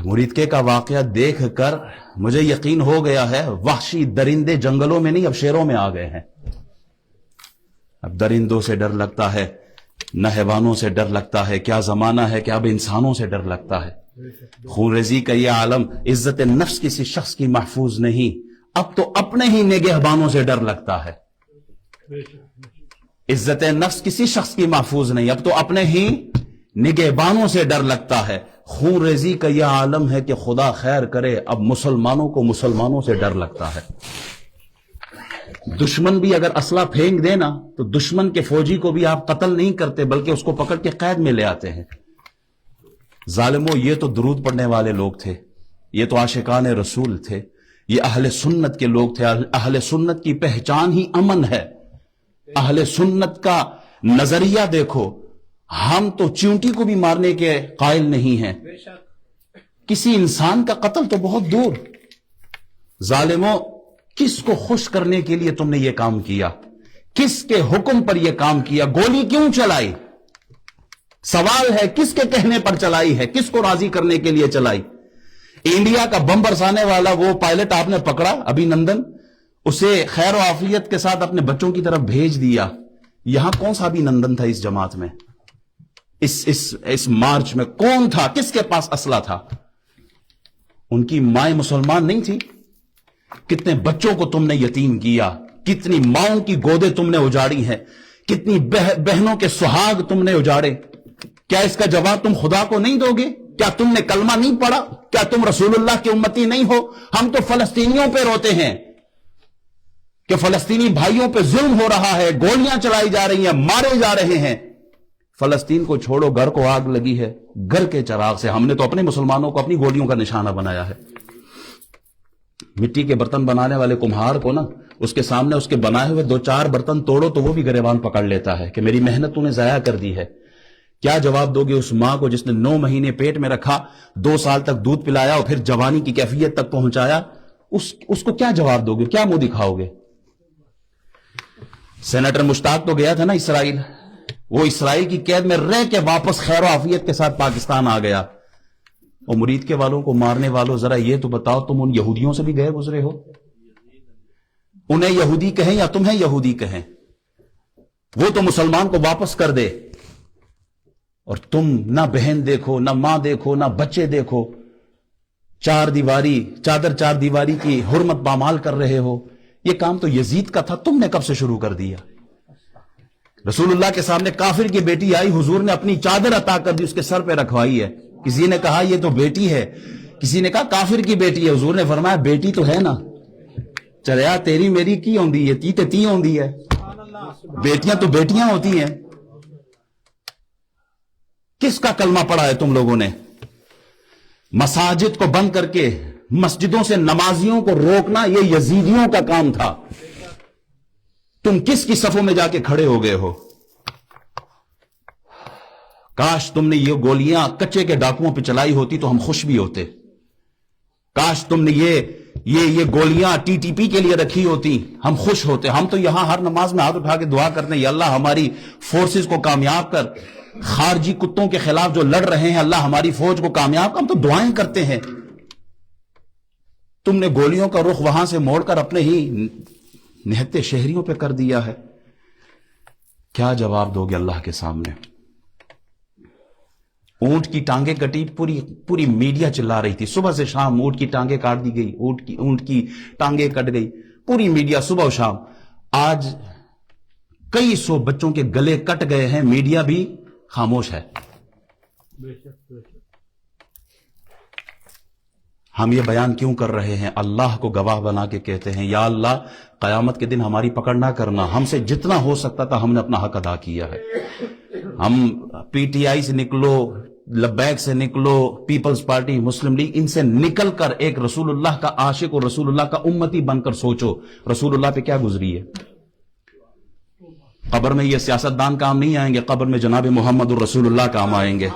مریدکے کا واقعہ دیکھ کر مجھے یقین ہو گیا ہے وحشی درندے جنگلوں میں نہیں اب شیروں میں آ گئے ہیں. اب درندوں سے ڈر لگتا ہے نہ حیوانوں سے ڈر لگتا ہے. کیا زمانہ ہے کہ اب انسانوں سے ڈر لگتا ہے. خونریزی کا یہ عالم عزت نفس کسی شخص کی محفوظ نہیں, اب تو اپنے ہی نگہبانوں سے ڈر لگتا ہے. عزت نفس کسی شخص کی محفوظ نہیں, اب تو اپنے ہی نگہبانوں سے ڈر لگتا ہے. خونریزی کا یہ عالم ہے کہ خدا خیر کرے اب مسلمانوں کو مسلمانوں سے ڈر لگتا ہے. دشمن بھی اگر اسلحہ پھینک دے نا تو دشمن کے فوجی کو بھی آپ قتل نہیں کرتے بلکہ اس کو پکڑ کے قید میں لے آتے ہیں. ظالموں, یہ تو درود پڑھنے والے لوگ تھے, یہ تو عاشقان رسول تھے, یہ اہل سنت کے لوگ تھے. اہل سنت کی پہچان ہی امن ہے. اہل سنت کا نظریہ دیکھو, ہم تو چیونٹی کو بھی مارنے کے قائل نہیں ہیں, کسی انسان کا قتل تو بہت دور. ظالموں, کس کو خوش کرنے کے لیے تم نے یہ کام کیا؟ کس کے حکم پر یہ کام کیا؟ گولی کیوں چلائی؟ سوال ہے کس کے کہنے پر چلائی ہے؟ کس کو راضی کرنے کے لیے چلائی؟ انڈیا کا بم برسانے والا وہ پائلٹ آپ نے پکڑا ابھی نندن, اسے خیر و عافیت کے ساتھ اپنے بچوں کی طرف بھیج دیا. یہاں کون سا ابھی نندن تھا اس جماعت میں, اس مارچ میں کون تھا؟ کس کے پاس اسلحہ تھا؟ ان کی مائیں مسلمان نہیں تھی؟ کتنے بچوں کو تم نے یتیم کیا, کتنی ماؤں کی گودیں تم نے اجاڑی ہیں, کتنی بہنوں کے سہاگ تم نے اجاڑے. کیا اس کا جواب تم خدا کو نہیں دو گے؟ کیا تم نے کلمہ نہیں پڑھا؟ کیا تم رسول اللہ کی امتی نہیں ہو؟ ہم تو فلسطینیوں پہ روتے ہیں کہ فلسطینی بھائیوں پہ ظلم ہو رہا ہے, گولیاں چلائی جا رہی ہیں, مارے جا رہے ہیں. فلسطین کو چھوڑو, گھر کو آگ لگی ہے, گھر کے چراغ سے. ہم نے تو اپنے مسلمانوں کو اپنی گولیوں کا نشانہ بنایا ہے. مٹی کے برتن بنانے والے کمہار کو نا, اس کے سامنے اس کے بنائے ہوئے 2-4 برتن توڑو تو وہ بھی گریبان پکڑ لیتا ہے کہ میری محنت تو نے ضائع کر دی ہے. کیا جواب دو گے اس ماں کو جس نے 9 مہینے پیٹ میں رکھا, 2 سال تک دودھ پلایا اور پھر جوانی کی کیفیت تک پہنچایا؟ اس کو کیا جواب دو گے؟ کیا منہ دکھاؤ گے؟ سینیٹر مشتاق تو گیا تھا نا اسرائیل, وہ اسرائیل کی قید میں رہ کے واپس خیر و عافیت کے ساتھ پاکستان آ گیا. اور مرید کے والوں کو مارنے والوں, ذرا یہ تو بتاؤ تم ان یہودیوں سے بھی گئے گزرے ہو؟ انہیں یہودی کہیں یا تمہیں یہودی کہیں, وہ تو مسلمان کو واپس کر دے, اور تم نہ بہن دیکھو, نہ ماں دیکھو, نہ بچے دیکھو, چادر 4 دیواری کی حرمت پامال کر رہے ہو. یہ کام تو یزید کا تھا, تم نے کب سے شروع کر دیا؟ رسول اللہ کے سامنے کافر کی بیٹی آئی, حضور نے اپنی چادر عطا کر دی, اس کے سر پہ رکھوائی ہے. کسی نے کہا یہ تو بیٹی ہے, کسی نے کہا کافر کی بیٹی ہے. حضور نے فرمایا بیٹی تو ہے نا, چلیا تیری میری کی ہوندی ہے, تی تے تی ہوندی ہے, بیٹیاں تو بیٹیاں ہوتی ہیں. کس کا کلمہ پڑھا ہے تم لوگوں نے؟ مساجد کو بند کر کے مسجدوں سے نمازیوں کو روکنا یہ یزیدیوں کا کام تھا. تم کس کی صفوں میں جا کے کھڑے ہو گئے ہو؟ کاش تم نے یہ گولیاں کچے کے ڈاکوؤں پہ چلائی ہوتی تو ہم خوش بھی ہوتے. کاش تم نے یہ گولیاں ٹی ٹی پی کے لیے رکھی ہوتی, ہم خوش ہوتے. ہم تو یہاں ہر نماز میں ہاتھ اٹھا کے دعا کرتے ہیں, یا اللہ ہماری فورسز کو کامیاب کر, خارجی کتوں کے خلاف جو لڑ رہے ہیں اللہ ہماری فوج کو کامیاب کر. ہم تو دعائیں کرتے ہیں. تم نے گولیوں کا رخ وہاں سے موڑ کر اپنے ہی نہتے شہریوں پہ کر دیا ہے. کیا جواب دو گے اللہ کے سامنے؟ اونٹ کی ٹانگیں کٹی, پوری میڈیا چلا رہی تھی صبح سے شام, اونٹ کی ٹانگیں کاٹ دی گئی, اونٹ کی ٹانگیں کٹ گئی, پوری میڈیا صبح و شام. آج کئی 100 بچوں کے گلے کٹ گئے ہیں, میڈیا بھی خاموش ہے. ہم یہ بیان کیوں کر رہے ہیں؟ اللہ کو گواہ بنا کے کہتے ہیں یا اللہ قیامت کے دن ہماری پکڑ نہ کرنا, ہم سے جتنا ہو سکتا تھا ہم نے اپنا حق ادا کیا ہے. ہم پی ٹی آئی سے نکلو, لبیک سے نکلو, پیپلز پارٹی, مسلم لیگ, ان سے نکل کر ایک رسول اللہ کا عاشق اور رسول اللہ کا امتی بن کر سوچو رسول اللہ پہ کیا گزری ہے. قبر میں یہ سیاستدان کام نہیں آئیں گے, قبر میں جناب محمد الرسول اللہ کام آئیں گے.